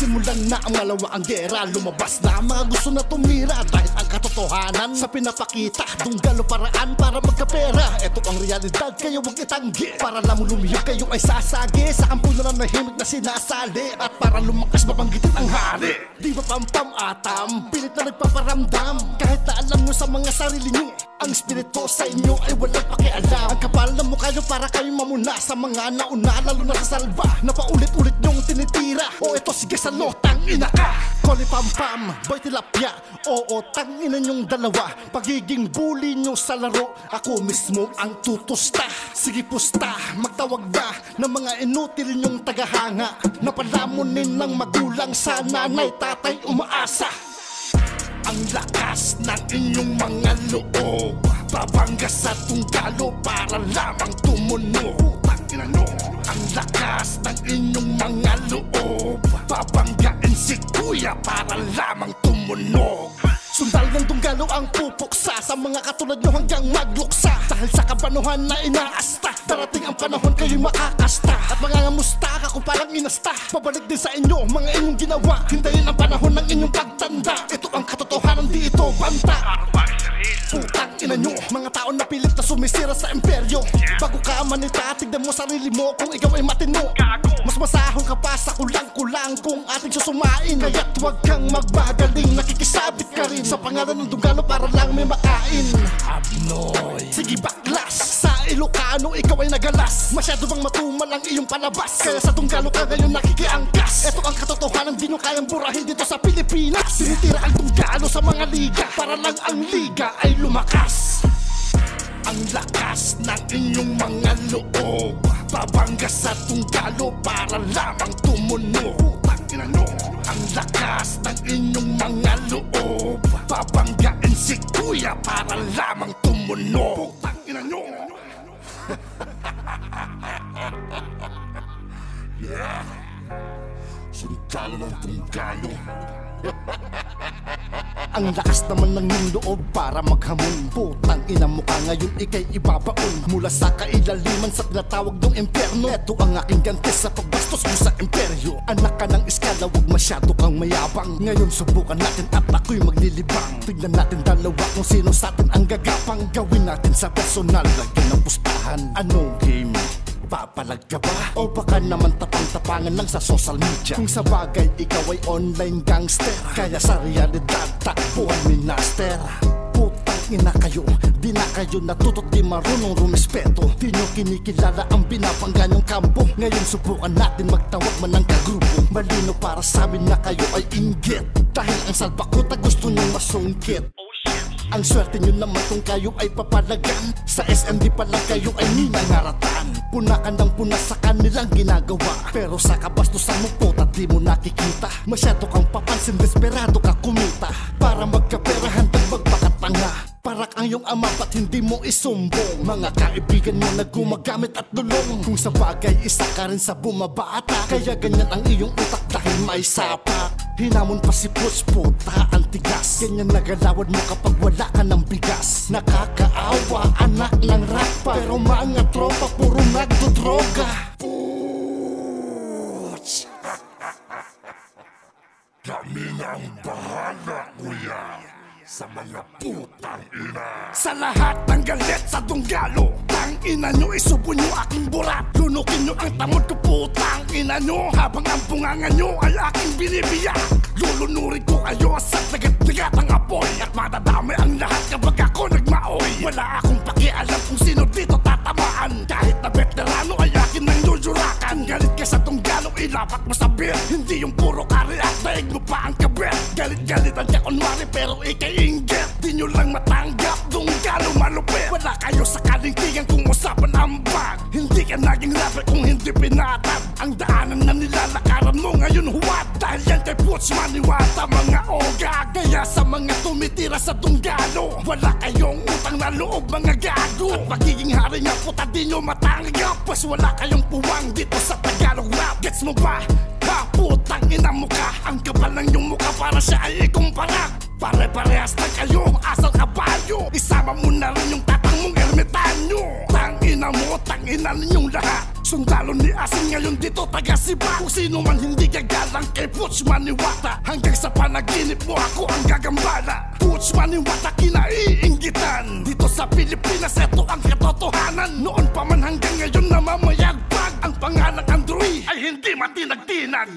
Simulan na ang malawa ang gera. Lumabas na ang mga gusto na tumira dahil ang katotohanan sa pinapakita dunggalo paraan para magkapera. Ito ang realidad, kayo huwag itanggi. Para lamang lumiyog kayo ay sasagi sa kampo na nahimik na sinasali. At para lumakas mapanggitin ang hari. Di ba pampam atam, pilit na nagpaparamdam. Kahit na alam nyo sa mga sarili nyo, ang espiritu sa inyo ay walang pakialam. Ang kapal na mukha nyo para kayong mamuna sa mga nauna, lalo na sa salba na paulit-ulit nyong tinitira. O ito sige sa lotang ina ka, Koli Pampam, Boy Tilapia. Oo, tangina nyong dalawa. Pagiging bully nyo sa laro, ako mismo ang tutusta. Sige pusta, magtawag na ng mga inutil nyong tagahanga na palamunin ng magulang sa nanay, tatay, umaasa. Ang lakas ng inyong mga loob, babangga sa tunggalo para lamang tumunog. Tangina nyo, ang lakas ng inyong mga loob, babanggain si kuya para lamang tumunog. Sundal ng tunggalo ang pupuksa sa mga katulad nyo hanggang magluksa. Dahil sa kabanuhan na inaasta, darating ang panahon kayo'y makakasta. At mga ngamusta ka kung parang inasta, pabalik din sa inyo mga inyong ginawa. Hintayin ang panahon ng inyong pagtanda. Ito ang katotohanan, di ito banta. Putang ina nyo, mga tao na pilit na sumisira sa imperyo. Bago ka manita, tignan mo sarili mo kung ikaw ay matino. Mas masahol ka pa sa kulang-kulang kung ating susumain. Kaya't huwag kang magbagaling, nakikisabit ka rin sa pangalan ng dunggalo para lang may makain. Abnoy, sige baklas, sa Ilocano ikaw ay nagalas. Masyado bang matumal ang iyong palabas, kaya sa dunggalo ka ngayon nakikiangkas. Ito ang katotohanan, di nyo kayang burahin dito sa Pilipinas. Sinitira ang dunggalo sa mga liga para lang ang liga ay lumakas. Ang lakas ng inyong mga loob, babangga sa tunggalo para lamang tumunog. Tangina nyo, ang lakas ng inyong mga loob, babanggain si kuya para lamang tumunog. Tangina nyo. Yeah, sundalo ng tunggalo. Ang lakas naman ng iyong loob para maghamon. Putang ina mo ka ngayon ikay ibabaon mula sa kailaliman sa tinatawag ng impyerno. Ito ang aking ganti sa pagbastos mo sa imperyo. Anak ka ng iskala, huwag masyado kang mayabang. Ngayon subukan natin at ako'y maglilibang. Tignan natin dalawa kung sino sa atin ang gagapang. Gawin natin sa personal, lagyan ng pustahan. Anong game? Papalag ka ba? O baka naman tapang-tapangan lang sa social media? Kung sa bagay ikaw ay online gangster, kaya sa realidad takbuhan minaster. Putang ina kayo, di na kayo natutot, di marunong rumispeto. Di nyo kinikilala ang binabangga nyong kampo. Ngayon subukan natin magtawag man ng kagrupo. Malino para sabi na kayo ay inggit, dahil ang salbakuta gusto nyo masungkit. Ang swerte nyo naman kung kayo ay papalagan, sa SMD pala kayo ay ninangaratan. Punakan ng puna sa kanilang ginagawa, pero sa kabastusan mo puta di mo nakikita. Masyado kang papansin, desperado ka kumita para magkaperahan at magpakatanga. Parak ang iyong ama, ba't hindi mo isumbong? Mga kaibigan mo na gumagamit at dulong. Kung sa bagay isa ka rin sa bumabata, kaya ganyan ang iyong utak dahil may sapak. Hinamon pa si Puts, puta ang tigas. Ganyan nagalawan mo kapag wala ka ng bigas. Nakakaawa, anak ng rapa, pero mga tropa puro nagdodroga. Puts, kami nang bahala kuya sa mga putang ina. Sa lahat ng galit sa dunggalo, tang ina nyo, isubo nyo aking burat. Lunukin nyo ang tamod ko, putang ina nyo, habang ang bunganga nyo ay aking binibiyak. Lulunurin ko kayo sa lagat-lagat ang apoy, at madadami ang lahat kapag ako nagmaoy. Wala akong pakialam kung sino dito tatamaan, kahit na veterano ay akin nang yuyurakan. Galit ka sa dunggalo, ilapat mo sa beer, hindi yung puro kari at daig mo pa ang kabet. Galit-galitan ka kunwari pero ikay inggit, di nyo lang matanggap, dunggalo malupit. Wala kayo sa kalintigan kung usapan ang bag, hindi ka naging rapper kung hindi pinatag. Ang daanan na nilalakaran mo ngayon huwad dahil yan kay Puts Maniwata mga oga. Kaya sa mga tumitira sa tunggalo, wala kayong utang na loob mga gago. At magiging hari nga puta di nyo matanggap, pues wala kayong puwang dito sa Tagalog rap. Gets mo ba? Ha, putang ina mo ka. Ang kapal ng iyong mukha para siya ay ikumpara. Pare-parehas na kayong asal kabalyo. Isama mo na rin yung tatang mong ermitanyo. Tangina mo, tangina ninyong lahat. Sundalo ni Asin ngayon dito taga-Siba. Kung sino man hindi gagalang kay Puts Maniwata, hanggang sa panaginip mo ako ang gagambala. Puts Maniwata kinaiinggitan. Dito sa Pilipinas eto ang katotohanan. Noon pa man hanggang ngayon namamayagpag. Ang pangalang Andrew ay hindi matinagtinag.